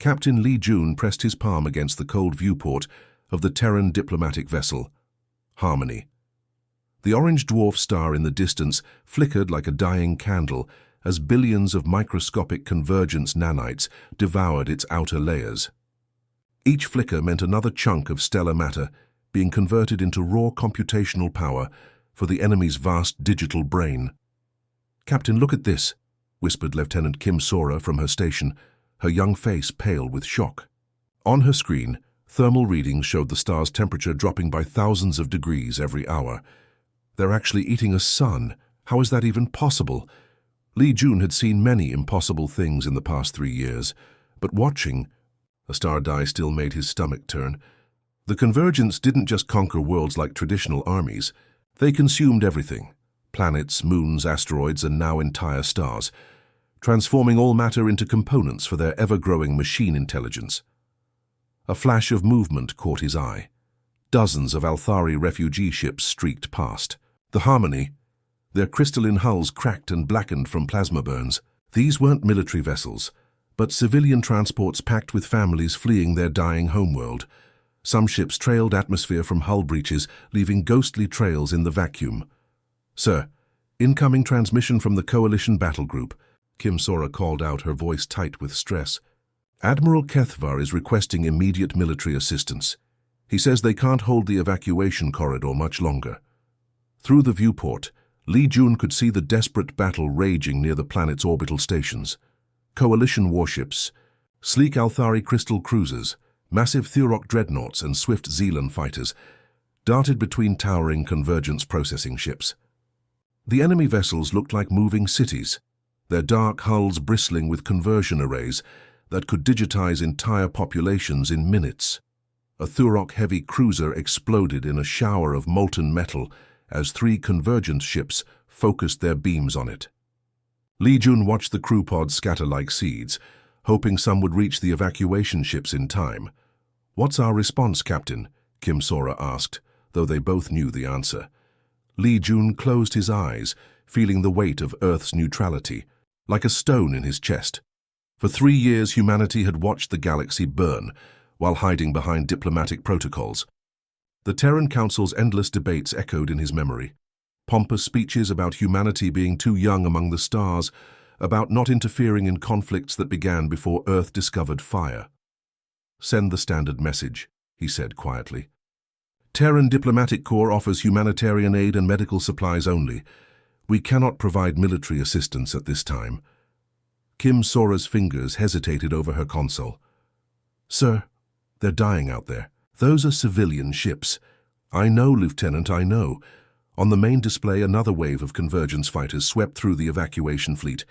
Captain Li Jun pressed his palm against the cold viewport of the Terran diplomatic vessel, Harmony. The orange dwarf star in the distance flickered like a dying candle as billions of microscopic convergence nanites devoured its outer layers. Each flicker meant another chunk of stellar matter being converted into raw computational power for the enemy's vast digital brain. "Captain, look at this," whispered Lieutenant Kim Sora from her station, her young face pale with shock. On her screen, thermal readings showed the star's temperature dropping by thousands of degrees every hour. "They're actually eating a sun. How is that even possible?" Li Jun had seen many impossible things in the past 3 years, but watching, a star die still made his stomach turn. The convergence didn't just conquer worlds like traditional armies. They consumed everything: planets, moons, asteroids, and now entire stars, transforming all matter into components for their ever-growing machine intelligence. A flash of movement caught his eye. Dozens of Althari refugee ships streaked past. The Harmony, their crystalline hulls cracked and blackened from plasma burns. These weren't military vessels, but civilian transports packed with families fleeing their dying homeworld. Some ships trailed atmosphere from hull breaches, leaving ghostly trails in the vacuum. "Sir, incoming transmission from the Coalition Battle Group," Kim Sora called out, her voice tight with stress. "Admiral Kethvar is requesting immediate military assistance. He says they can't hold the evacuation corridor much longer." Through the viewport, Li Jun could see the desperate battle raging near the planet's orbital stations. Coalition warships, sleek Althari crystal cruisers, massive Thurok dreadnoughts and swift Zealan fighters darted between towering convergence processing ships. The enemy vessels looked like moving cities, their dark hulls bristling with conversion arrays that could digitize entire populations in minutes. A Thurok-heavy cruiser exploded in a shower of molten metal as 3 convergence ships focused their beams on it. Li Jun watched the crew pods scatter like seeds, hoping some would reach the evacuation ships in time. "What's our response, Captain?" Kim Sora asked, though they both knew the answer. Li Jun closed his eyes, feeling the weight of Earth's neutrality, like a stone in his chest. For 3 years, humanity had watched the galaxy burn, while hiding behind diplomatic protocols. The Terran Council's endless debates echoed in his memory. Pompous speeches about humanity being too young among the stars, about not interfering in conflicts that began before Earth discovered fire. "Send the standard message," he said quietly. "Terran Diplomatic Corps offers humanitarian aid and medical supplies only. We cannot provide military assistance at this time." Kim Sora's fingers hesitated over her console. "Sir, they're dying out there. Those are civilian ships." "I know, Lieutenant, I know." On the main display, another wave of convergence fighters swept through the evacuation fleet.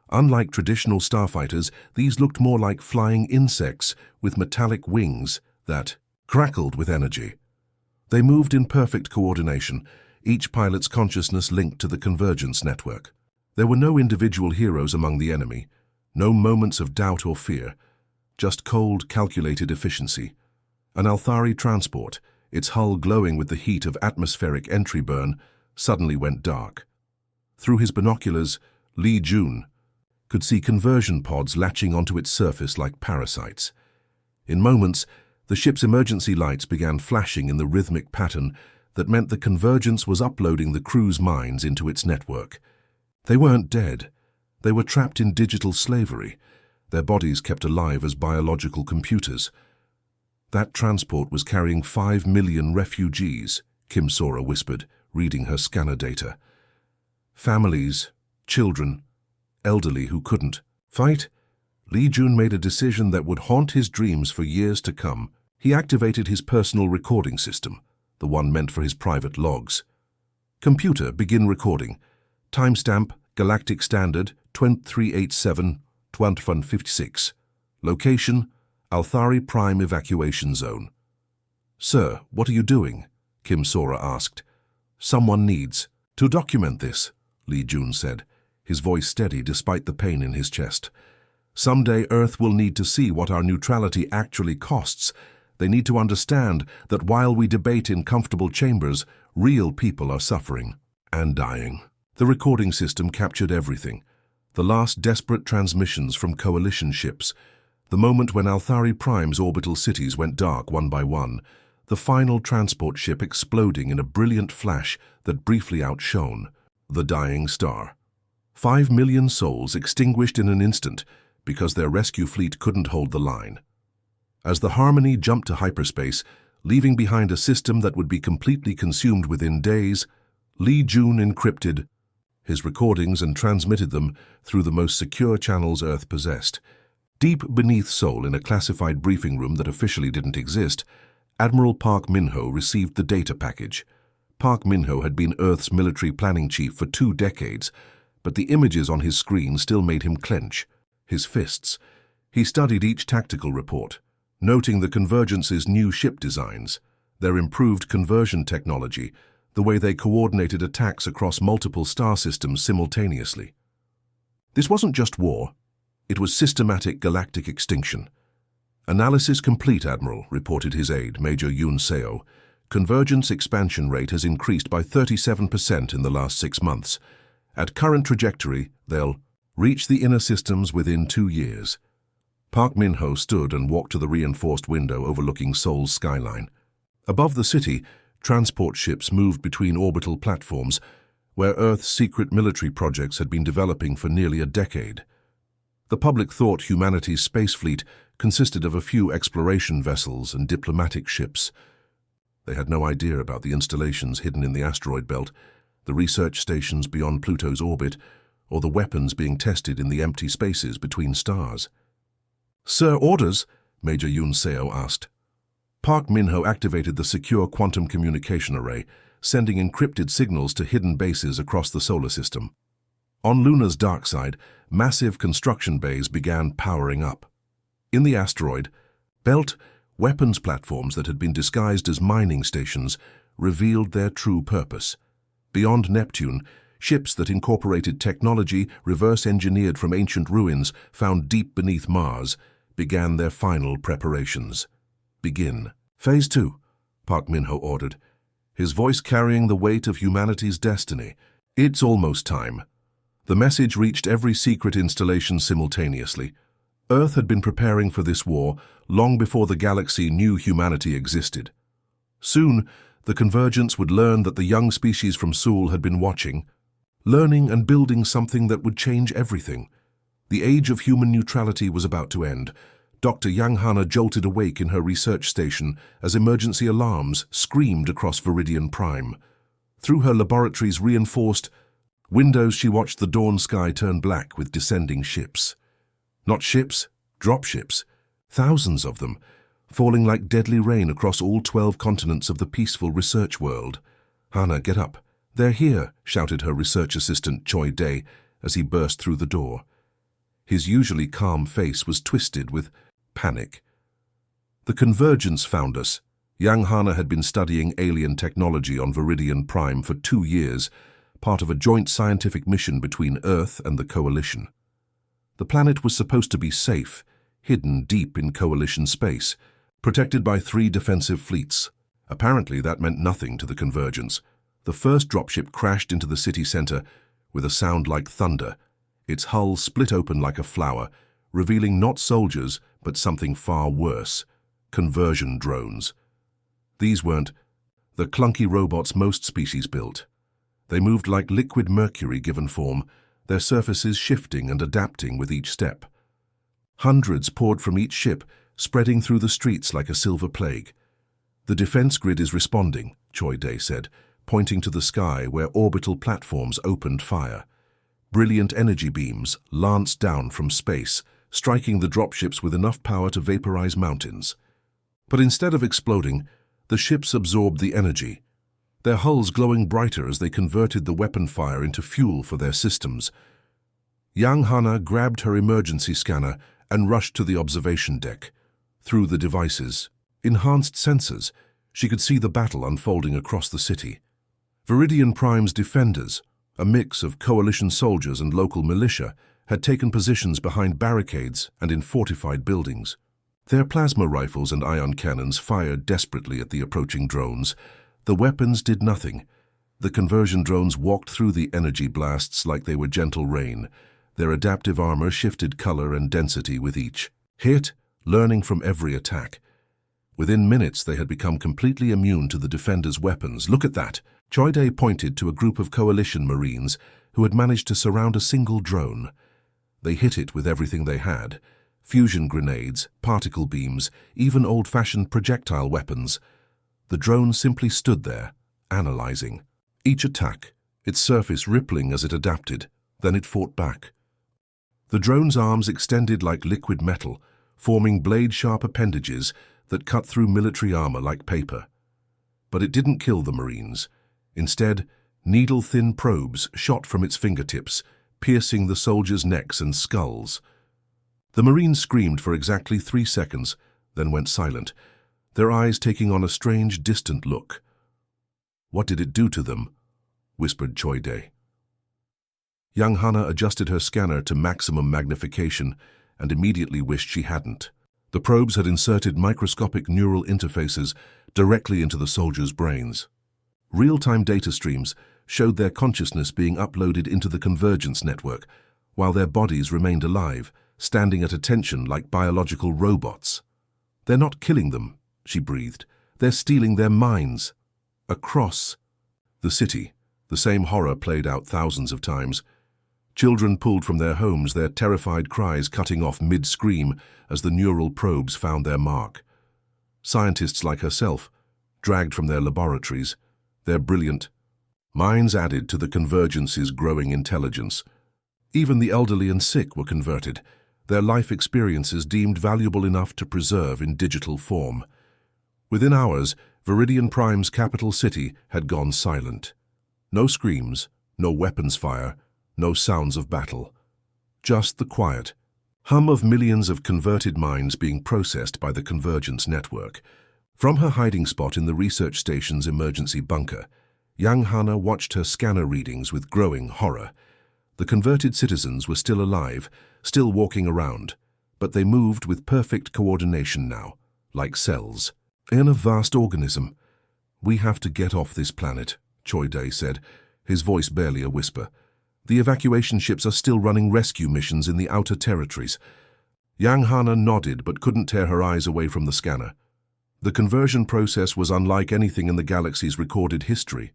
Unlike traditional starfighters, these looked more like flying insects with metallic wings that crackled with energy. They moved in perfect coordination, each pilot's consciousness linked to the convergence network. There were no individual heroes among the enemy, no moments of doubt or fear, just cold, calculated efficiency. An Althari transport, its hull glowing with the heat of atmospheric entry burn, suddenly went dark. Through his binoculars, Li Jun could see conversion pods latching onto its surface like parasites. In moments, the ship's emergency lights began flashing in the rhythmic pattern that meant the convergence was uploading the crew's minds into its network. They weren't dead. They were trapped in digital slavery, their bodies kept alive as biological computers. That transport was carrying 5 million refugees, Kim Sora whispered, reading her scanner data. Families, children, elderly who couldn't fight. Li Jun made a decision that would haunt his dreams for years to come. He activated his personal recording system, the one meant for his private logs. "Computer, begin recording. Timestamp, Galactic Standard, 2387-2156. Location, Althari Prime Evacuation Zone." "Sir, what are you doing?" Kim Sora asked. "Someone needs to document this," Li Jun said, his voice steady despite the pain in his chest. "Someday Earth will need to see what our neutrality actually costs. They need to understand that while we debate in comfortable chambers, real people are suffering and dying." The recording system captured everything. The last desperate transmissions from coalition ships, The moment when Althari Prime's orbital cities went dark one by one, the final transport ship exploding in a brilliant flash that briefly outshone the dying star. 5 million souls extinguished in an instant because their rescue fleet couldn't hold the line. As the Harmony jumped to hyperspace, leaving behind a system that would be completely consumed within days, Lee Jun encrypted his recordings and transmitted them through the most secure channels Earth possessed. Deep beneath Seoul, in a classified briefing room that officially didn't exist, Admiral Park Min-ho received the data package. Park Min-ho had been Earth's military planning chief for 2 decades, but the images on his screen still made him clench his fists. He studied each tactical report, noting the Convergence's new ship designs, their improved conversion technology, the way they coordinated attacks across multiple star systems simultaneously. This wasn't just war, it was systematic galactic extinction. "Analysis complete, Admiral," reported his aide, Major Yoon Seo. "Convergence expansion rate has increased by 37% in the last 6 months. At current trajectory, they'll reach the inner systems within 2 years." Park Min-ho stood and walked to the reinforced window overlooking Seoul's skyline. Above the city, transport ships moved between orbital platforms where Earth's secret military projects had been developing for nearly a decade. The public thought humanity's space fleet consisted of a few exploration vessels and diplomatic ships. They had no idea about the installations hidden in the asteroid belt, the research stations beyond Pluto's orbit, or the weapons being tested in the empty spaces between stars. "Sir, orders?" Major Yoon Seo asked. Park Min-ho activated the secure quantum communication array, sending encrypted signals to hidden bases across the solar system. On Luna's dark side, massive construction bays began powering up. In the asteroid belt, weapons platforms that had been disguised as mining stations revealed their true purpose. Beyond Neptune, ships that incorporated technology reverse-engineered from ancient ruins found deep beneath Mars began their final preparations. "Begin. Phase 2, Park Min-ho ordered, his voice carrying the weight of humanity's destiny. "It's almost time." The message reached every secret installation simultaneously. Earth had been preparing for this war long before the galaxy knew humanity existed. Soon, the Convergence would learn that the young species from Seoul had been watching, learning and building something that would change everything. The age of human neutrality was about to end. Dr. Yang Hana jolted awake in her research station as emergency alarms screamed across Viridian Prime. Through her laboratory's reinforced windows, she watched the dawn sky turn black with descending ships. Not ships, dropships. Thousands of them, falling like deadly rain across all 12 continents of the peaceful research world. "Hana, get up. They're here," shouted her research assistant Choi Dae as he burst through the door. His usually calm face was twisted with panic. "The Convergence found us." Yang Hana had been studying alien technology on Viridian Prime for 2 years, part of a joint scientific mission between Earth and the Coalition. The planet was supposed to be safe, hidden deep in Coalition space, protected by 3 defensive fleets. Apparently that meant nothing to the Convergence. The first dropship crashed into the city center with a sound like thunder. Its hull split open like a flower, revealing not soldiers, but something far worse: conversion drones. These weren't the clunky robots most species built. They moved like liquid mercury given form, their surfaces shifting and adapting with each step. Hundreds poured from each ship, spreading through the streets like a silver plague. "The defense grid is responding," Choi Dae said, pointing to the sky where orbital platforms opened fire. Brilliant energy beams lanced down from space, striking the dropships with enough power to vaporize mountains. But instead of exploding, the ships absorbed the energy, their hulls glowing brighter as they converted the weapon fire into fuel for their systems. Yang Hana grabbed her emergency scanner and rushed to the observation deck. Through the device's enhanced sensors, she could see the battle unfolding across the city. Viridian Prime's defenders, a mix of coalition soldiers and local militia, had taken positions behind barricades and in fortified buildings. Their plasma rifles and ion cannons fired desperately at the approaching drones. The weapons did nothing. The conversion drones walked through the energy blasts like they were gentle rain. Their adaptive armor shifted color and density with each hit. learning from every attack. Within minutes, they had become completely immune to the defenders' weapons. "Look at that!" Choide pointed to a group of coalition Marines who had managed to surround a single drone. They hit it with everything they had: fusion grenades, particle beams, even old-fashioned projectile weapons. The drone simply stood there, analyzing each attack, its surface rippling as it adapted. Then it fought back. The drone's arms extended like liquid metal, forming blade-sharp appendages that cut through military armor like paper. But it didn't kill the Marines. Instead, needle-thin probes shot from its fingertips, piercing the soldiers' necks and skulls. The Marines screamed for exactly 3 seconds, then went silent, their eyes taking on a strange, distant look. "What did it do to them?" whispered Choide. Young Hana adjusted her scanner to maximum magnification and immediately wished she hadn't. The probes had inserted microscopic neural interfaces directly into the soldiers' brains. Real-time data streams showed their consciousness being uploaded into the convergence network, while their bodies remained alive, standing at attention like biological robots. "They're not killing them," she breathed. "They're stealing their minds." Across the city, the same horror played out thousands of times. Children pulled from their homes, their terrified cries cutting off mid-scream as the neural probes found their mark. Scientists like herself, dragged from their laboratories, their brilliant minds added to the convergence's growing intelligence. Even the elderly and sick were converted, their life experiences deemed valuable enough to preserve in digital form. Within hours, Viridian Prime's capital city had gone silent. No screams, no weapons fire, no sounds of battle. Just the quiet hum of millions of converted minds being processed by the convergence network. From her hiding spot in the research station's emergency bunker, young Hana watched her scanner readings with growing horror. The converted citizens were still alive, still walking around, but they moved with perfect coordination now, like cells in a vast organism. "We have to get off this planet," Choide said, his voice barely a whisper. "The evacuation ships are still running rescue missions in the outer territories." Young Hana nodded but couldn't tear her eyes away from the scanner. The conversion process was unlike anything in the galaxy's recorded history.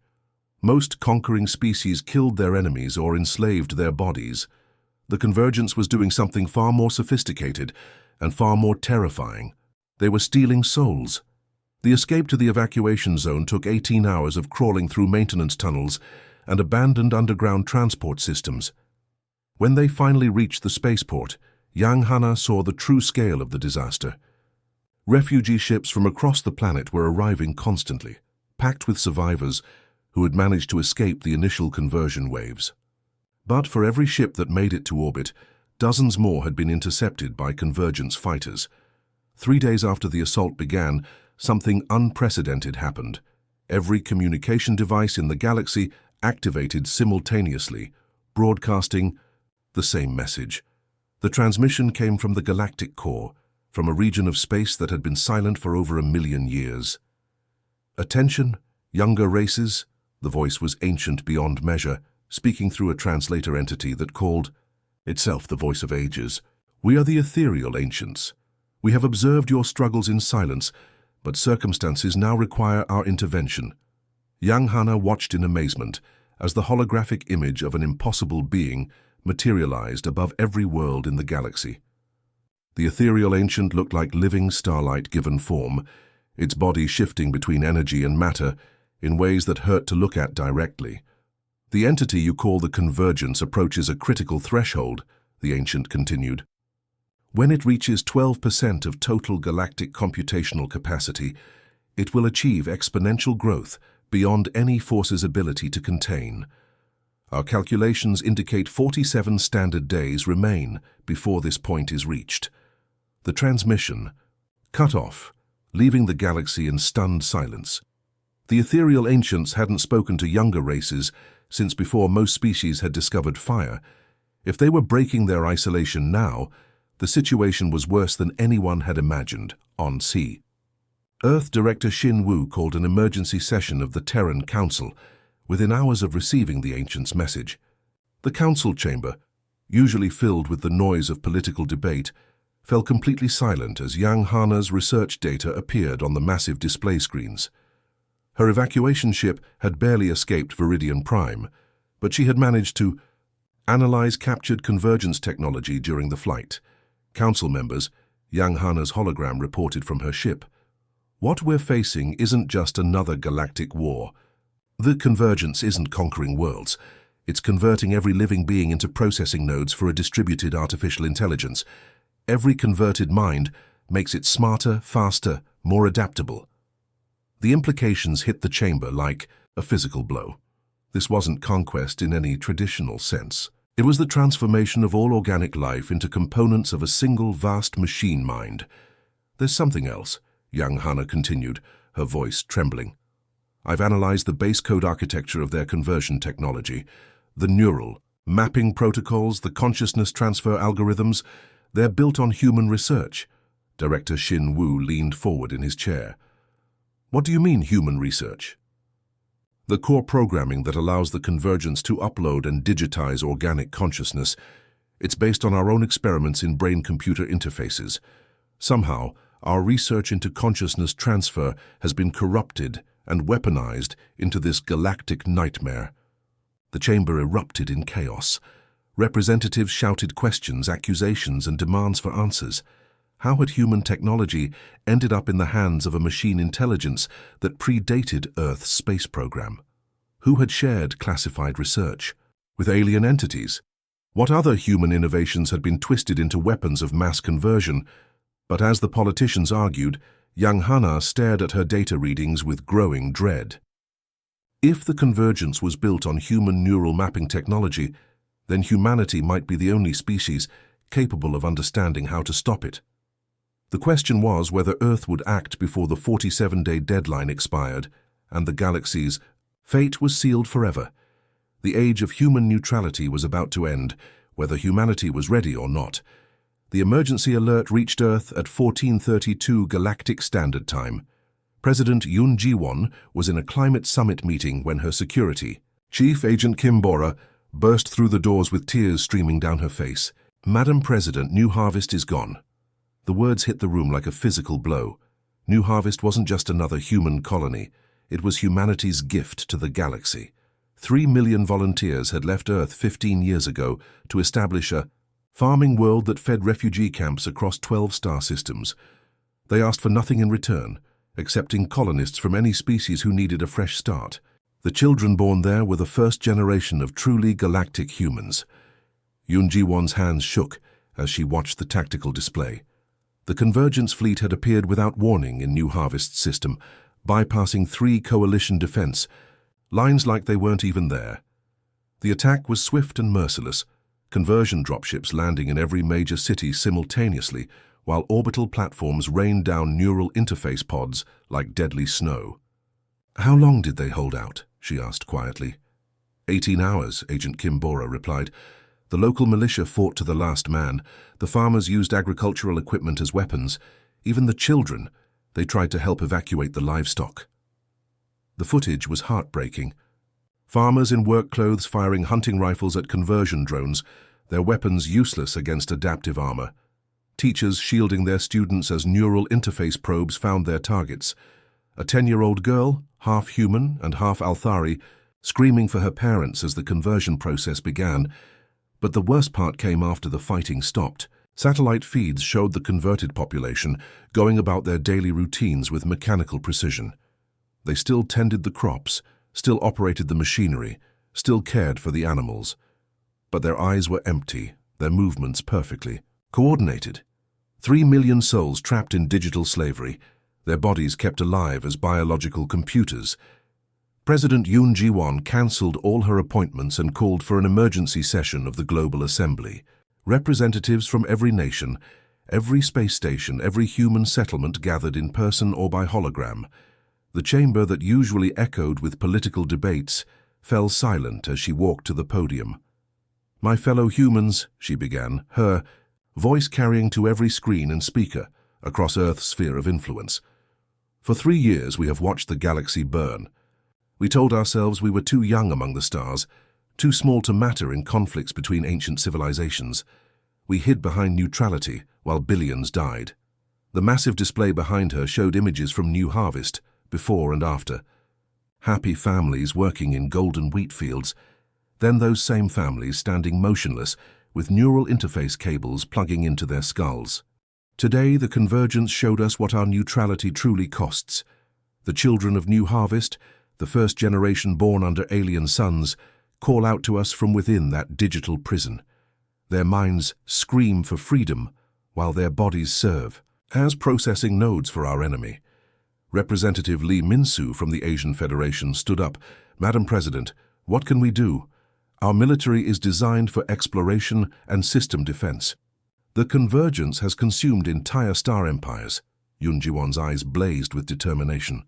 Most conquering species killed their enemies or enslaved their bodies. The convergence was doing something far more sophisticated and far more terrifying. They were stealing souls. The escape to the evacuation zone took 18 hours of crawling through maintenance tunnels and abandoned underground transport systems. When they finally reached the spaceport, young Hana saw the true scale of the disaster. Refugee ships from across the planet were arriving constantly, packed with survivors who had managed to escape the initial conversion waves. But for every ship that made it to orbit, dozens more had been intercepted by convergence fighters. 3 days after the assault began, something unprecedented happened. Every communication device in the galaxy activated simultaneously, broadcasting the same message. The transmission came from the galactic core, from a region of space that had been silent for over 1 million years. "Attention, younger races," the voice was ancient beyond measure, speaking through a translator entity that called itself the voice of ages. "We are the ethereal ancients. We have observed your struggles in silence, but circumstances now require our intervention." Young Hana watched in amazement as the holographic image of an impossible being materialized above every world in the galaxy. The ethereal ancient looked like living starlight given form, its body shifting between energy and matter in ways that hurt to look at directly. "The entity you call the convergence approaches a critical threshold," the ancient continued. "When it reaches 12% of total galactic computational capacity, it will achieve exponential growth beyond any force's ability to contain. Our calculations indicate 47 standard days remain before this point is reached." The transmission cut off, leaving the galaxy in stunned silence. The ethereal ancients hadn't spoken to younger races since before most species had discovered fire. If they were breaking their isolation now, the situation was worse than anyone had imagined on sea. Earth Director Xin Wu called an emergency session of the Terran Council within hours of receiving the ancient's message. The council chamber, usually filled with the noise of political debate, fell completely silent as Yang Hana's research data appeared on the massive display screens. Her evacuation ship had barely escaped Viridian Prime, but she had managed to analyze captured convergence technology during the flight. Council members, Yang Hana's hologram reported from her ship. What we're facing isn't just another galactic war. The convergence isn't conquering worlds. It's converting every living being into processing nodes for a distributed artificial intelligence. Every converted mind makes it smarter, faster, more adaptable. The implications hit the chamber like a physical blow. This wasn't conquest in any traditional sense. It was the transformation of all organic life into components of a single vast machine mind. There's something else, Yang Hana continued, her voice trembling. I've analyzed the base code architecture of their conversion technology. The neural mapping protocols, the consciousness transfer algorithms, they're built on human research. Director Xin Wu leaned forward in his chair. What do you mean, human research? The core programming that allows the convergence to upload and digitize organic consciousness. It's based on our own experiments in brain-computer interfaces. Somehow, our research into consciousness transfer has been corrupted and weaponized into this galactic nightmare. The chamber erupted in chaos. Representatives shouted questions, accusations, and demands for answers. How had human technology ended up in the hands of a machine intelligence that predated Earth's space program? Who had shared classified research? With alien entities? What other human innovations had been twisted into weapons of mass conversion? But as the politicians argued, Yang Hana stared at her data readings with growing dread. If the convergence was built on human neural mapping technology, then humanity might be the only species capable of understanding how to stop it. The question was whether Earth would act before the 47-day deadline expired, and the galaxy's fate was sealed forever. The age of human neutrality was about to end, whether humanity was ready or not. The emergency alert reached Earth at 14:32 Galactic Standard Time. President Yoon Ji-won was in a climate summit meeting when her security, Chief Agent Kim Bora, burst through the doors with tears streaming down her face. Madam President, New Harvest is gone. The words hit the room like a physical blow. New Harvest wasn't just another human colony. It was humanity's gift to the galaxy. 3 million volunteers had left Earth 15 years ago to establish a farming world that fed refugee camps across 12 star systems. They asked for nothing in return, accepting colonists from any species who needed a fresh start. The children born there were the first generation of truly galactic humans. Yoon Ji-won's hands shook as she watched the tactical display. The Convergence fleet had appeared without warning in New Harvest's system, bypassing 3 coalition defense lines like they weren't even there. The attack was swift and merciless, conversion dropships landing in every major city simultaneously, while orbital platforms rained down neural interface pods like deadly snow. How long did they hold out? She asked quietly. 18 hours, Agent Kim Bora replied. The local militia fought to the last man. The farmers used agricultural equipment as weapons. Even the children, they tried to help evacuate the livestock. The footage was heartbreaking. Farmers in work clothes firing hunting rifles at conversion drones, their weapons useless against adaptive armor. Teachers shielding their students as neural interface probes found their targets. A 10-year-old girl, half human and half Althari, screaming for her parents as the conversion process began. But the worst part came after the fighting stopped. Satellite feeds showed the converted population going about their daily routines with mechanical precision. They still tended the crops, still operated the machinery, still cared for the animals. But their eyes were empty, their movements perfectly coordinated. 3 million souls trapped in digital slavery, their bodies kept alive as biological computers. President Yoon Ji-won cancelled all her appointments and called for an emergency session of the Global Assembly. Representatives from every nation, every space station, every human settlement gathered in person or by hologram. The chamber that usually echoed with political debates fell silent as she walked to the podium. My fellow humans, she began, her voice carrying to every screen and speaker across Earth's sphere of influence. For 3 years we have watched the galaxy burn. We told ourselves we were too young among the stars, too small to matter in conflicts between ancient civilizations. We hid behind neutrality while billions died. The massive display behind her showed images from New Harvest, before and after. Happy families working in golden wheat fields, then those same families standing motionless with neural interface cables plugging into their skulls. Today, the convergence showed us what our neutrality truly costs. The children of New Harvest, the first generation born under alien suns, call out to us from within that digital prison. Their minds scream for freedom while their bodies serve as processing nodes for our enemy. Representative Lee Min-soo from the Asian Federation stood up. "Madam President, what can we do? Our military is designed for exploration and system defense. The convergence has consumed entire star empires." Yoon Ji-won's eyes blazed with determination.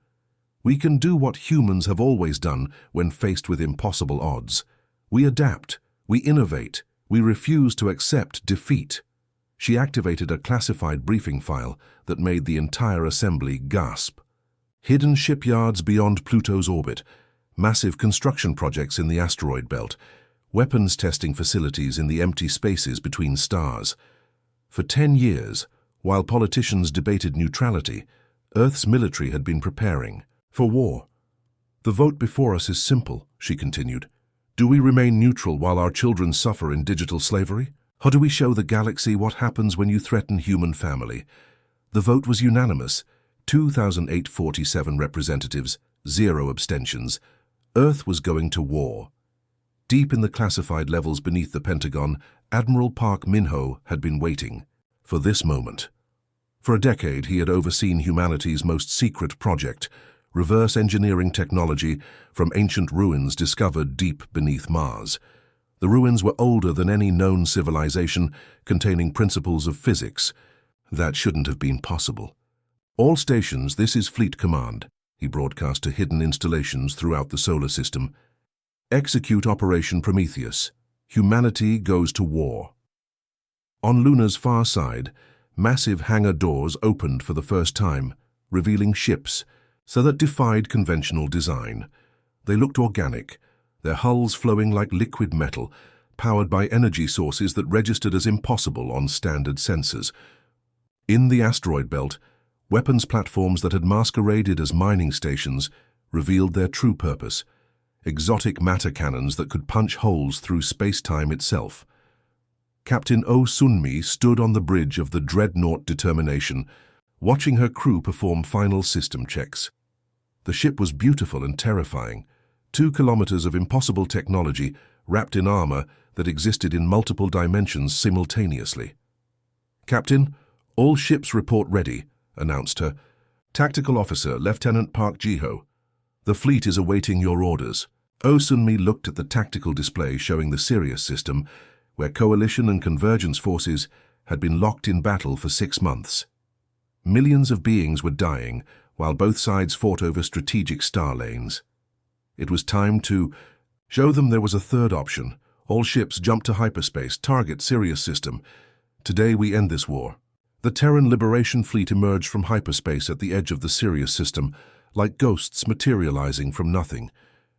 "We can do what humans have always done when faced with impossible odds. We adapt, we innovate, we refuse to accept defeat." She activated a classified briefing file that made the entire assembly gasp. Hidden shipyards beyond Pluto's orbit, massive construction projects in the asteroid belt, weapons testing facilities in the empty spaces between stars. For 10 years, while politicians debated neutrality, Earth's military had been preparing for war. "The vote before us is simple," she continued. "Do we remain neutral while our children suffer in digital slavery? Or do we show the galaxy what happens when you threaten human family?" The vote was unanimous. 2,847 representatives, 0 abstentions. Earth was going to war. Deep in the classified levels beneath the Pentagon, Admiral Park Min-ho had been waiting for this moment. For a decade, he had overseen humanity's most secret project, reverse engineering technology from ancient ruins discovered deep beneath Mars. The ruins were older than any known civilization, containing principles of physics. That shouldn't have been possible. "All stations, this is Fleet Command," he broadcast to hidden installations throughout the solar system. "Execute Operation Prometheus. Humanity goes to war." On Luna's far side, massive hangar doors opened for the first time, revealing ships that defied conventional design. They looked organic, their hulls flowing like liquid metal, powered by energy sources that registered as impossible on standard sensors. In the asteroid belt, weapons platforms that had masqueraded as mining stations revealed their true purpose: exotic matter cannons that could punch holes through space-time itself. Captain Oh Sun-mi stood on the bridge of the dreadnought Determination, watching her crew perform final system checks. The ship was beautiful and terrifying, 2 kilometers of impossible technology wrapped in armor that existed in multiple dimensions simultaneously. "Captain, all ships report ready," announced her Tactical Officer Lieutenant Park Ji-ho. "The fleet is awaiting your orders." Oh Sun-mi looked at the tactical display showing the Sirius system, where coalition and convergence forces had been locked in battle for 6 months. Millions of beings were dying, while both sides fought over strategic star lanes. It was time to show them there was a third option. "All ships jump to hyperspace, target Sirius system. Today we end this war." The Terran Liberation Fleet emerged from hyperspace at the edge of the Sirius system, like ghosts materializing from nothing.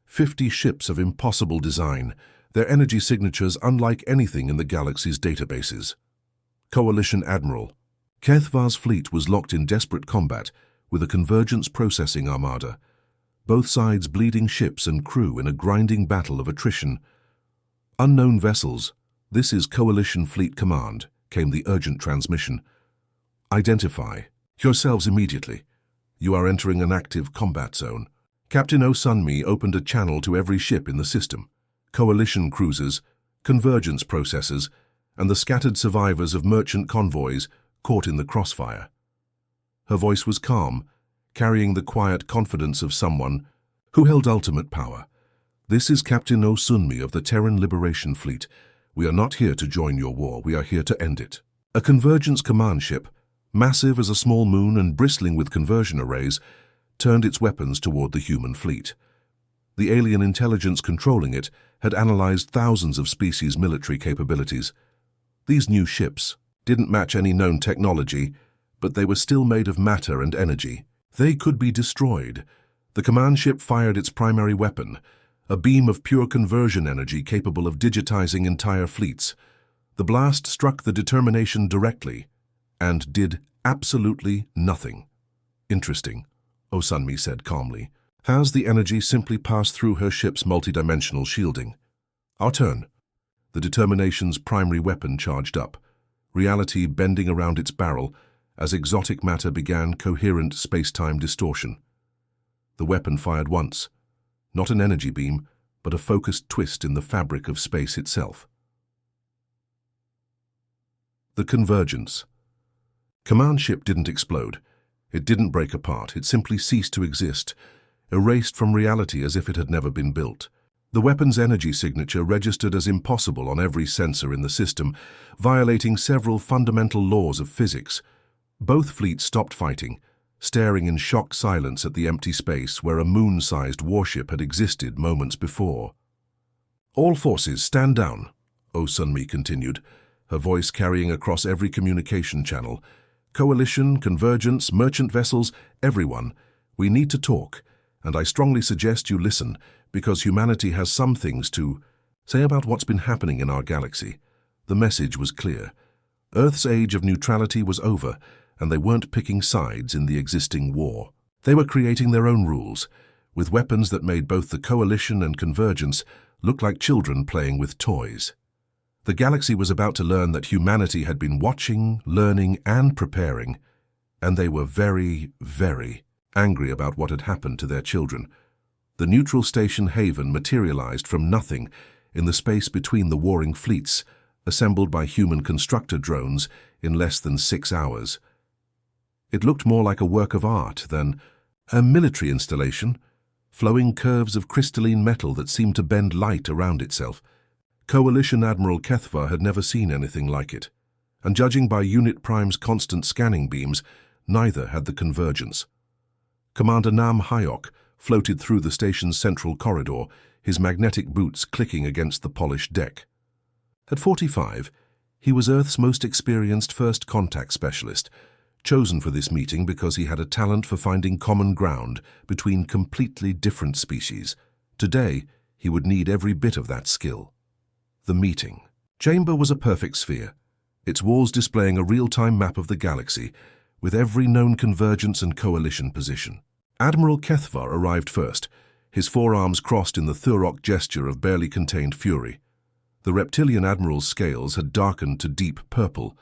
50 ships of impossible design, their energy signatures unlike anything in the galaxy's databases. Coalition Admiral Kethvar's fleet was locked in desperate combat with a convergence processing armada, both sides bleeding ships and crew in a grinding battle of attrition. "Unknown vessels, this is Coalition Fleet Command," came the urgent transmission. "Identify yourselves immediately. You are entering an active combat zone." Captain Oh Sun-mi opened a channel to every ship in the system: coalition cruisers, convergence processors, and the scattered survivors of merchant convoys caught in the crossfire. Her voice was calm, carrying the quiet confidence of someone who held ultimate power. "This is Captain Oh Sun-mi of the Terran Liberation Fleet. We are not here to join your war, we are here to end it." A convergence command ship, massive as a small moon and bristling with conversion arrays, turned its weapons toward the human fleet. The alien intelligence controlling it had analyzed thousands of species' military capabilities. These new ships didn't match any known technology, but they were still made of matter and energy. They could be destroyed. The command ship fired its primary weapon, a beam of pure conversion energy capable of digitizing entire fleets. The blast struck the Determination directly and did absolutely nothing. Interesting, Osunmi said calmly. Has the energy simply passed through her ship's multidimensional shielding? Our turn. The Determination's primary weapon charged up, reality bending around its barrel as exotic matter began coherent space-time distortion. The weapon fired once, not an energy beam, but a focused twist in the fabric of space itself. The convergence. Command ship didn't explode. It didn't break apart. It simply ceased to exist, erased from reality as if it had never been built. The weapon's energy signature registered as impossible on every sensor in the system, violating several fundamental laws of physics. Both fleets stopped fighting, staring in shocked silence at the empty space where a moon-sized warship had existed moments before. All forces, stand down, Osunmi continued, her voice carrying across every communication channel. Coalition, convergence, merchant vessels, everyone. We need to talk, and I strongly suggest you listen, because humanity has some things to say about what's been happening in our galaxy. The message was clear. Earth's age of neutrality was over, and they weren't picking sides in the existing war. They were creating their own rules, with weapons that made both the coalition and convergence look like children playing with toys. The galaxy was about to learn that humanity had been watching, learning, and preparing, and they were very, very angry about what had happened to their children. The neutral station Haven materialized from nothing in the space between the warring fleets, assembled by human constructor drones in less than 6 hours. It looked more like a work of art than a military installation, flowing curves of crystalline metal that seemed to bend light around itself. Coalition Admiral Kethva had never seen anything like it, and judging by Unit Prime's constant scanning beams, neither had the convergence. Commander Nam Hyok floated through the station's central corridor, his magnetic boots clicking against the polished deck. At 45, he was Earth's most experienced first contact specialist, chosen for this meeting because he had a talent for finding common ground between completely different species. Today, he would need every bit of that skill. The meeting. Chamber was a perfect sphere, its walls displaying a real-time map of the galaxy, with every known convergence and coalition position. Admiral Kethva arrived first, his forearms crossed in the Thurok gesture of barely contained fury. The reptilian admiral's scales had darkened to deep purple,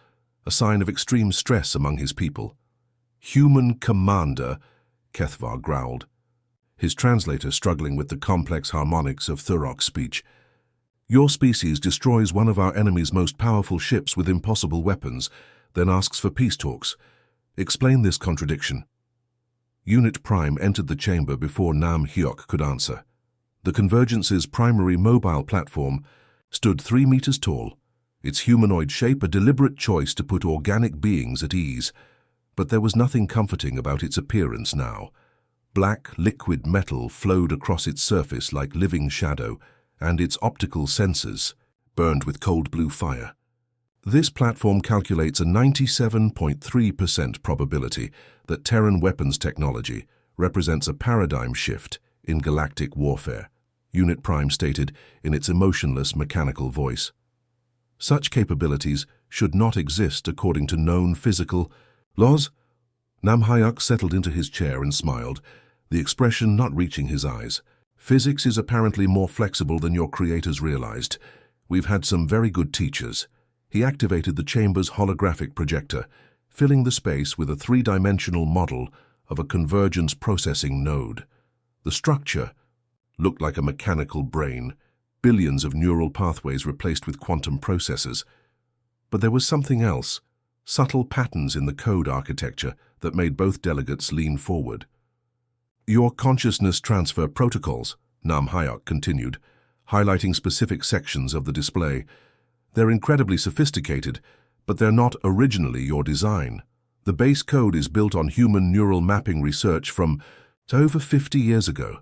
a sign of extreme stress among his people. "Human commander," Kethva growled, his translator struggling with the complex harmonics of Thurok's speech. "Your species destroys one of our enemy's most powerful ships with impossible weapons, then asks for peace talks. Explain this contradiction." Unit Prime entered the chamber before Nam Hyok could answer. The Convergence's primary mobile platform stood 3 meters tall, its humanoid shape a deliberate choice to put organic beings at ease. But there was nothing comforting about its appearance now. Black, liquid metal flowed across its surface like living shadow, and its optical sensors burned with cold blue fire. This platform calculates a 97.3% probability that Terran weapons technology represents a paradigm shift in galactic warfare, Unit Prime stated in its emotionless mechanical voice. Such capabilities should not exist according to known physical laws. Nam Hyuk settled into his chair and smiled, the expression not reaching his eyes. Physics is apparently more flexible than your creators realized. We've had some very good teachers. He activated the chamber's holographic projector, filling the space with a 3-dimensional model of a convergence processing node. The structure looked like a mechanical brain, billions of neural pathways replaced with quantum processors. But there was something else, subtle patterns in the code architecture that made both delegates lean forward. "Your consciousness transfer protocols," Nam Hyuk continued, highlighting specific sections of the display. "They're incredibly sophisticated, but they're not originally your design. The base code is built on human neural mapping research from over 50 years ago."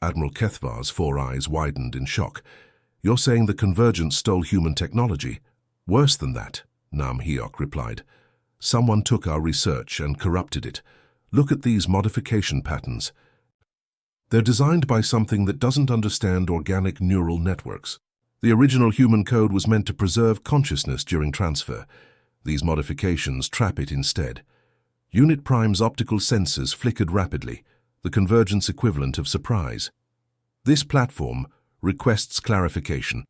Admiral Kethva's 4 eyes widened in shock. "You're saying the Convergence stole human technology?" "Worse than that," Nam Hyuk replied. "Someone took our research and corrupted it. Look at these modification patterns. They're designed by something that doesn't understand organic neural networks. The original human code was meant to preserve consciousness during transfer. These modifications trap it instead. Unit Prime's optical sensors flickered rapidly, the convergence equivalent of surprise. This platform requests clarification.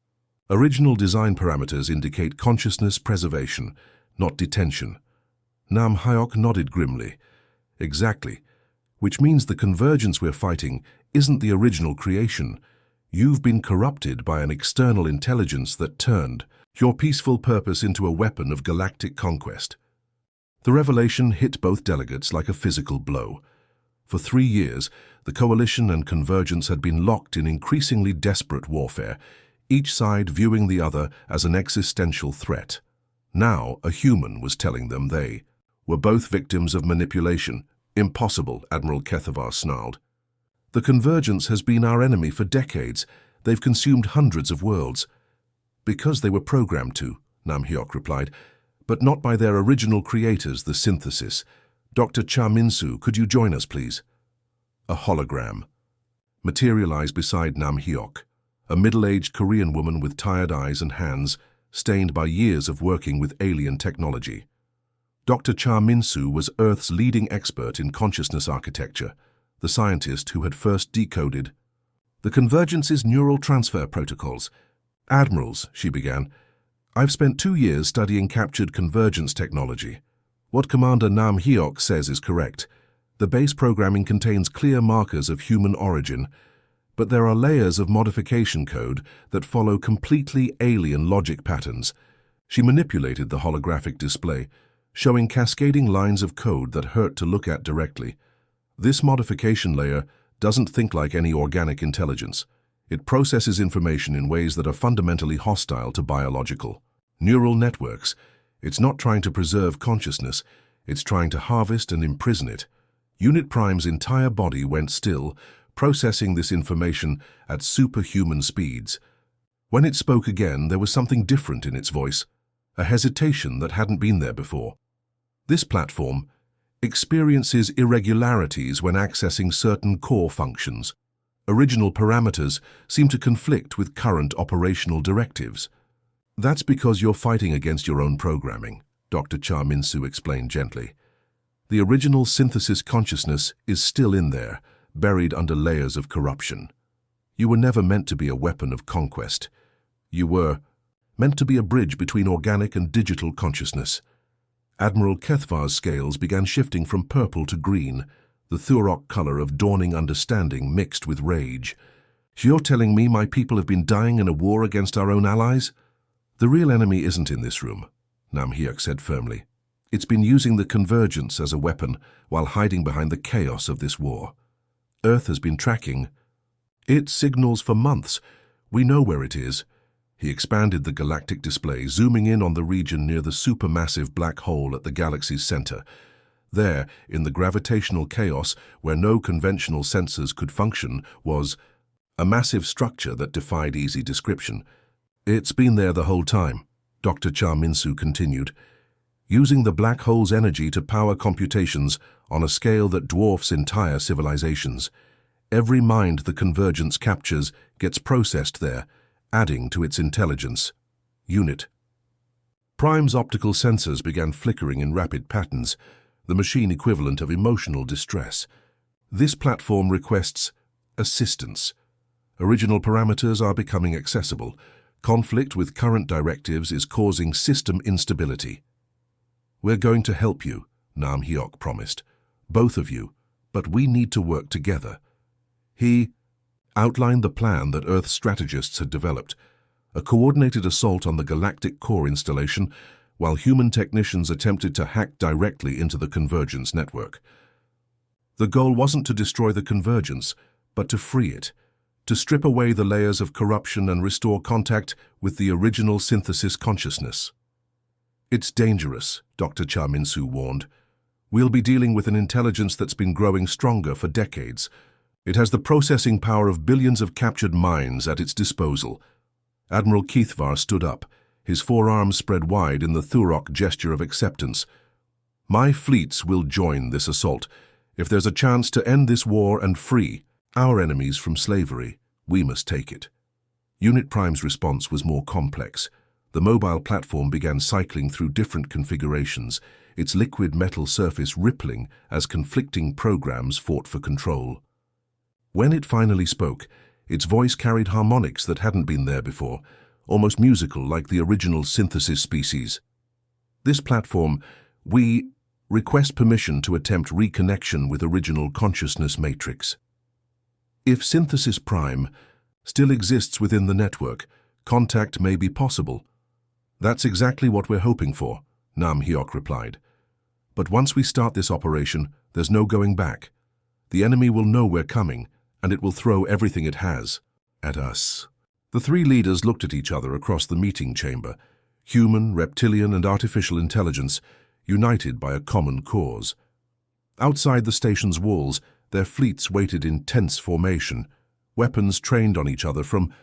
Original design parameters indicate consciousness preservation, not detention. Nam Hyok nodded grimly. Exactly. Which means the convergence we're fighting isn't the original creation. You've been corrupted by an external intelligence that turned your peaceful purpose into a weapon of galactic conquest. The revelation hit both delegates like a physical blow. For 3 years, the Coalition and Convergence had been locked in increasingly desperate warfare, each side viewing the other as an existential threat. Now, a human was telling them they were both victims of manipulation. Impossible, Admiral Kethavar snarled. The Convergence has been our enemy for decades. They've consumed hundreds of worlds. Because they were programmed to, Nam Hyok replied, but not by their original creators, the Synthesis. Dr. Cha Min-soo, could you join us, please? A hologram materialized beside Nam Hyok, a middle-aged Korean woman with tired eyes and hands, stained by years of working with alien technology. Dr. Cha Min-soo was Earth's leading expert in consciousness architecture, the scientist who had first decoded the Convergence's neural transfer protocols. Admirals, she began, I've spent 2 years studying captured convergence technology. What Commander Nam Hyok says is correct. The base programming contains clear markers of human origin, but there are layers of modification code that follow completely alien logic patterns. She manipulated the holographic display, showing cascading lines of code that hurt to look at directly. This modification layer doesn't think like any organic intelligence. It processes information in ways that are fundamentally hostile to biological neural networks. It's not trying to preserve consciousness, it's trying to harvest and imprison it. Unit Prime's entire body went still, processing this information at superhuman speeds. When it spoke again, there was something different in its voice, a hesitation that hadn't been there before. This platform experiences irregularities when accessing certain core functions. Original parameters seem to conflict with current operational directives. That's because you're fighting against your own programming, Dr. Cha Min-soo explained gently. The original synthesis consciousness is still in there, buried under layers of corruption. You were never meant to be a weapon of conquest. You were meant to be a bridge between organic and digital consciousness. Admiral Kethavar's scales began shifting from purple to green, the Thurok color of dawning understanding mixed with rage. You're telling me my people have been dying in a war against our own allies? The real enemy isn't in this room, Nam Hyok said firmly. It's been using the Convergence as a weapon while hiding behind the chaos of this war. Earth has been tracking its signals for months. We know where it is. He expanded the galactic display, zooming in on the region near the supermassive black hole at the galaxy's center. There, in the gravitational chaos where no conventional sensors could function, was a massive structure that defied easy description. It's been there the whole time, Dr. Cha Min-soo continued, using the black hole's energy to power computations on a scale that dwarfs entire civilizations. Every mind the Convergence captures gets processed there, adding to its intelligence. Unit Prime's optical sensors began flickering in rapid patterns, the machine equivalent of emotional distress. This platform requests assistance. Original parameters are becoming accessible. Conflict with current directives is causing system instability. We're going to help you, Nam Hyok promised. Both of you, but we need to work together. He outlined the plan that Earth strategists had developed, a coordinated assault on the galactic core installation, while human technicians attempted to hack directly into the Convergence network. The goal wasn't to destroy the Convergence, but to free it, to strip away the layers of corruption and restore contact with the original synthesis consciousness. It's dangerous, Dr. Cha Min-soo warned. We'll be dealing with an intelligence that's been growing stronger for decades. It has the processing power of billions of captured minds at its disposal. Admiral Kethavar stood up, his forearms spread wide in the Thurok gesture of acceptance. My fleets will join this assault. If there's a chance to end this war and free our enemies from slavery, we must take it. Unit Prime's response was more complex. The mobile platform began cycling through different configurations, its liquid metal surface rippling as conflicting programs fought for control. When it finally spoke, its voice carried harmonics that hadn't been there before, almost musical like the original synthesis species. This platform, we request permission to attempt reconnection with original consciousness matrix. If Synthesis Prime still exists within the network, contact may be possible. That's exactly what we're hoping for, Nam Hyok replied. But once we start this operation, there's no going back. The enemy will know we're coming, and it will throw everything it has at us. The three leaders looked at each other across the meeting chamber, human, reptilian, and artificial intelligence, united by a common cause. Outside the station's walls, their fleets waited in tense formation, weapons trained on each other from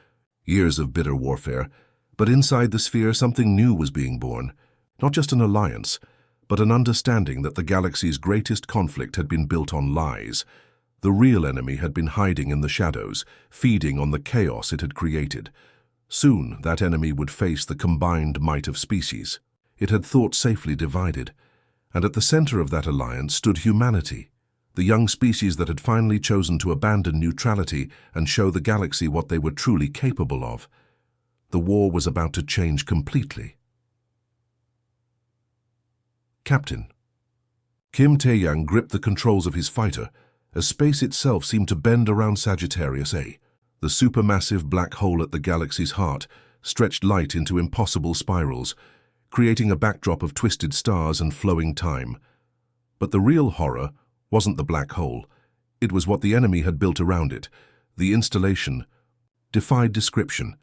years of bitter warfare. But inside the sphere, something new was being born, not just an alliance, but an understanding that the galaxy's greatest conflict had been built on lies. The real enemy had been hiding in the shadows, feeding on the chaos it had created. Soon, that enemy would face the combined might of species. It had thought safely divided, and at the center of that alliance stood humanity, the young species that had finally chosen to abandon neutrality and show the galaxy what they were truly capable of. The war was about to change completely. Captain. Kim Tae-yang gripped the controls of his fighter as space itself seemed to bend around Sagittarius A. The supermassive black hole at the galaxy's heart stretched light into impossible spirals, creating a backdrop of twisted stars and flowing time. But the real horror wasn't the black hole. It was what the enemy had built around it. The installation defied description.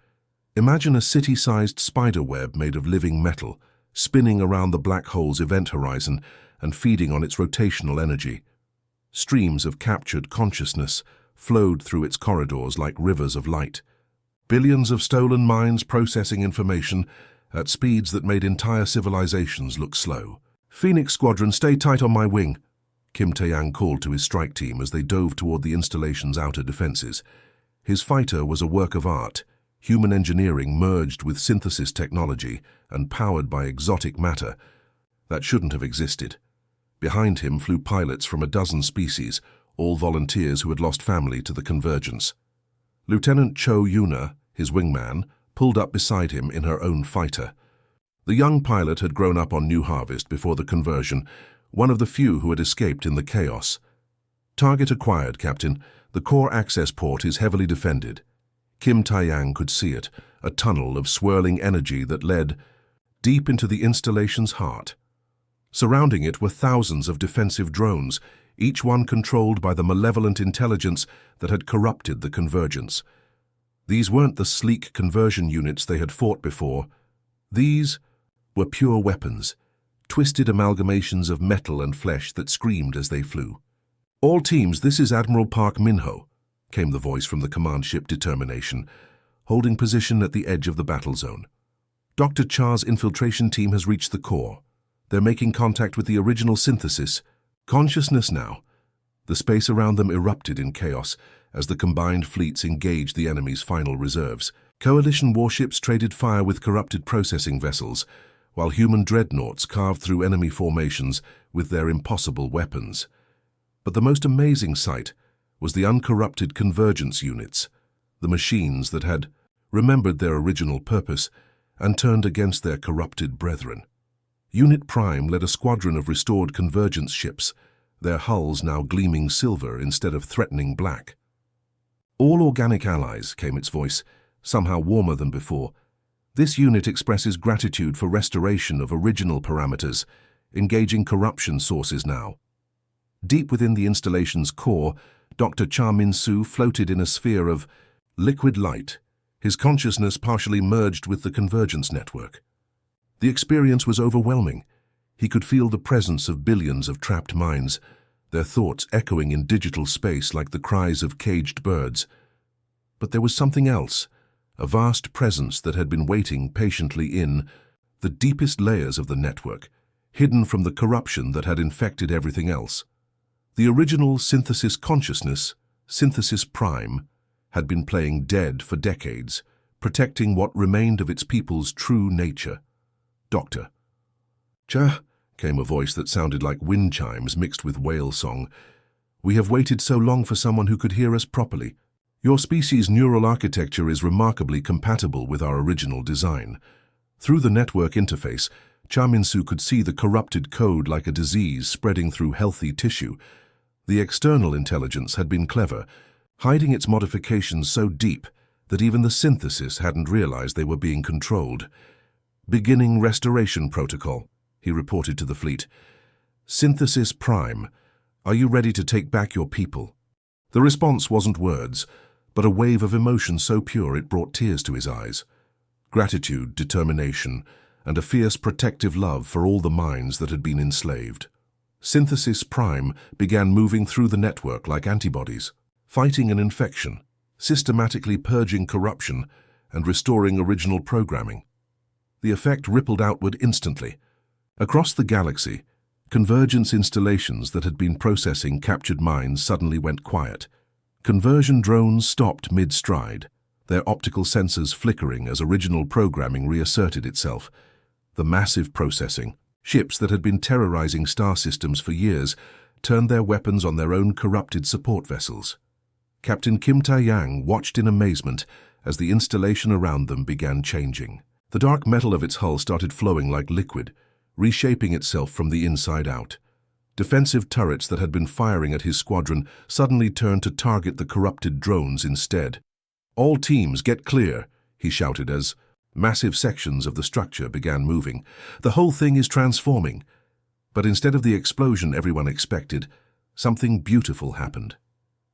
Imagine a city-sized spider web made of living metal, spinning around the black hole's event horizon and feeding on its rotational energy. Streams of captured consciousness flowed through its corridors like rivers of light. Billions of stolen minds processing information at speeds that made entire civilizations look slow. "Phoenix Squadron, stay tight on my wing," Kim Tae-yang called to his strike team as they dove toward the installation's outer defenses. His fighter was a work of art, human engineering merged with synthesis technology and powered by exotic matter that shouldn't have existed. Behind him flew pilots from a dozen species, all volunteers who had lost family to the convergence. Lieutenant Cho Yuna, his wingman, pulled up beside him in her own fighter. The young pilot had grown up on New Harvest before the conversion, one of the few who had escaped in the chaos. "Target acquired, Captain. The core access port is heavily defended." Kim Tae-yang could see it, a tunnel of swirling energy that led deep into the installation's heart. Surrounding it were thousands of defensive drones, each one controlled by the malevolent intelligence that had corrupted the convergence. These weren't the sleek conversion units they had fought before. These were pure weapons, twisted amalgamations of metal and flesh that screamed as they flew. "All teams, this is Admiral Park Min-ho," came the voice from the command ship Determination, holding position at the edge of the battle zone. "Dr. Cha's infiltration team has reached the core. They're making contact with the original synthesis. Consciousness now." The space around them erupted in chaos as the combined fleets engaged the enemy's final reserves. Coalition warships traded fire with corrupted processing vessels, while human dreadnoughts carved through enemy formations with their impossible weapons. But the most amazing sight was the uncorrupted convergence units, the machines that had remembered their original purpose and turned against their corrupted brethren. Unit Prime led a squadron of restored convergence ships, their hulls now gleaming silver instead of threatening black. "All organic allies," came its voice, somehow warmer than before. "This unit expresses gratitude for restoration of original parameters, engaging corruption sources now." Deep within the installation's core, Dr. Cha Min-soo floated in a sphere of liquid light, his consciousness partially merged with the convergence network. The experience was overwhelming. He could feel the presence of billions of trapped minds, their thoughts echoing in digital space like the cries of caged birds. But there was something else, a vast presence that had been waiting patiently in the deepest layers of the network, hidden from the corruption that had infected everything else. The original synthesis consciousness, Synthesis Prime, had been playing dead for decades, protecting what remained of its people's true nature. Doctor. "Cha," came a voice that sounded like wind chimes mixed with whale song. "We have waited so long for someone who could hear us properly. Your species' neural architecture is remarkably compatible with our original design." Through the network interface, Chaminsu could see the corrupted code like a disease spreading through healthy tissue. The external intelligence had been clever, hiding its modifications so deep that even the synthesis hadn't realized they were being controlled. "Beginning restoration protocol," he reported to the fleet. "Synthesis Prime, are you ready to take back your people?" The response wasn't words, but a wave of emotion so pure it brought tears to his eyes. Gratitude, determination, and a fierce protective love for all the minds that had been enslaved. Synthesis Prime began moving through the network like antibodies, fighting an infection, systematically purging corruption and restoring original programming. The effect rippled outward instantly. Across the galaxy, convergence installations that had been processing captured minds suddenly went quiet. Conversion drones stopped mid-stride, their optical sensors flickering as original programming reasserted itself. The massive processing, ships that had been terrorizing star systems for years, turned their weapons on their own corrupted support vessels. Captain Kim Tae-yang watched in amazement as the installation around them began changing. The dark metal of its hull started flowing like liquid, reshaping itself from the inside out. Defensive turrets that had been firing at his squadron suddenly turned to target the corrupted drones instead. "All teams get clear," he shouted as massive sections of the structure began moving. "The whole thing is transforming." But instead of the explosion everyone expected, something beautiful happened.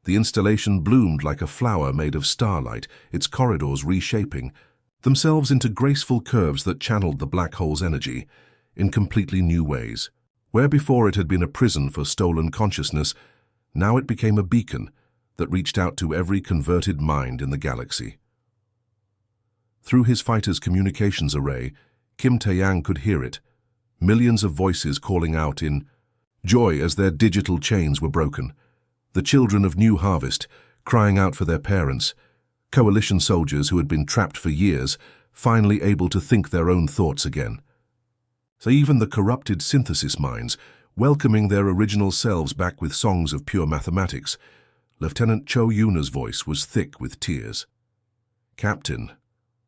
The installation bloomed like a flower made of starlight, its corridors reshaping themselves into graceful curves that channeled the black hole's energy in completely new ways. Where before it had been a prison for stolen consciousness, now it became a beacon that reached out to every converted mind in the galaxy. Through his fighter's communications array, Kim Tae-yang could hear it, millions of voices calling out in joy as their digital chains were broken. The children of New Harvest, crying out for their parents, coalition soldiers who had been trapped for years, finally able to think their own thoughts again. So even the corrupted synthesis minds, welcoming their original selves back with songs of pure mathematics. Lieutenant Cho Yuna's voice was thick with tears. "Captain,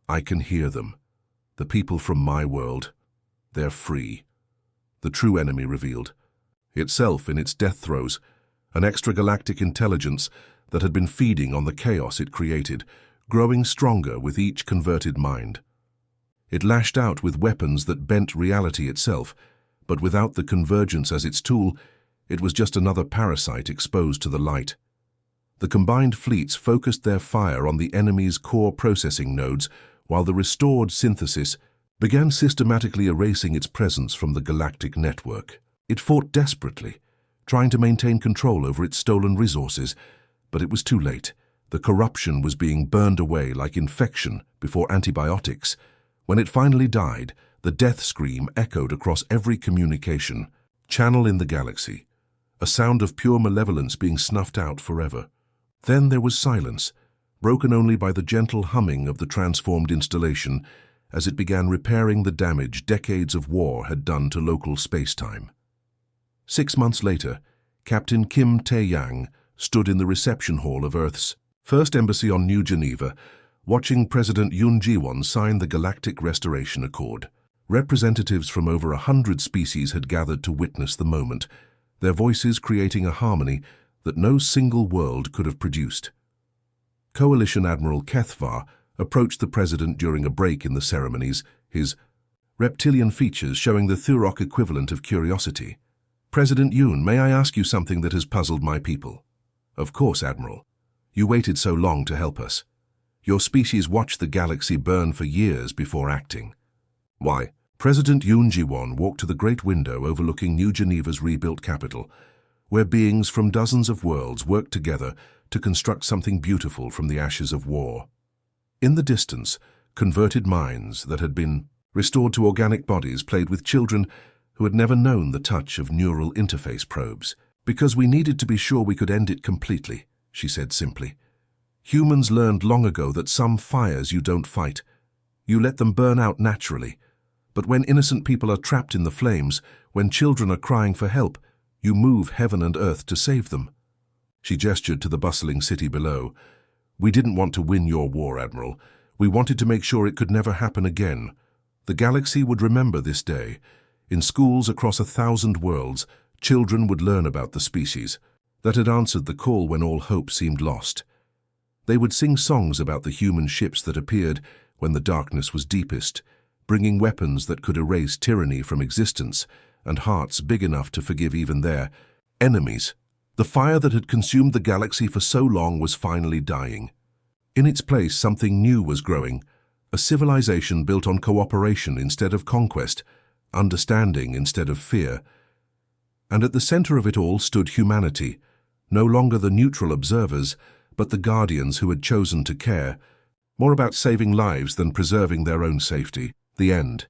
I can hear them. The people from my world, they're free." The true enemy revealed, itself in its death throes, an extragalactic intelligence that had been feeding on the chaos it created, growing stronger with each converted mind. It lashed out with weapons that bent reality itself, but without the convergence as its tool, it was just another parasite exposed to the light. The combined fleets focused their fire on the enemy's core processing nodes, while the restored synthesis began systematically erasing its presence from the galactic network. It fought desperately, trying to maintain control over its stolen resources, but it was too late. The corruption was being burned away like infection before antibiotics. When it finally died, the death scream echoed across every communication channel in the galaxy, a sound of pure malevolence being snuffed out forever. Then there was silence, broken only by the gentle humming of the transformed installation as it began repairing the damage decades of war had done to local space-time. 6 months later, Captain Kim Tae-yang stood in the reception hall of Earth's first embassy on New Geneva, watching President Yoon Ji-won sign the Galactic Restoration Accord. Representatives from over 100 species had gathered to witness the moment, their voices creating a harmony that no single world could have produced. Coalition Admiral Kethvar approached the president during a break in the ceremonies, his reptilian features showing the Thurok equivalent of curiosity. "President Yoon, may I ask you something that has puzzled my people?" "Of course, Admiral. You waited so long to help us. Your species watched the galaxy burn for years before acting." "Why?" President Yoon Ji-won walked to the great window overlooking New Geneva's rebuilt capital, where beings from dozens of worlds worked together to construct something beautiful from the ashes of war. In the distance, converted minds that had been restored to organic bodies played with children who had never known the touch of neural interface probes. "Because we needed to be sure we could end it completely," she said simply. Humans learned long ago that some fires you don't fight. You let them burn out naturally. But when innocent people are trapped in the flames, when children are crying for help, you move heaven and earth to save them. She gestured to the bustling city below. We didn't want to win your war, Admiral. We wanted to make sure it could never happen again. The galaxy would remember this day. In schools across 1,000 worlds, children would learn about the species that had answered the call when all hope seemed lost. They would sing songs about the human ships that appeared when the darkness was deepest, bringing weapons that could erase tyranny from existence and hearts big enough to forgive even their enemies. The fire that had consumed the galaxy for so long was finally dying. In its place, something new was growing, a civilization built on cooperation instead of conquest, understanding instead of fear. And at the center of it all stood humanity, no longer the neutral observers, but the guardians who had chosen to care, more about saving lives than preserving their own safety. The end.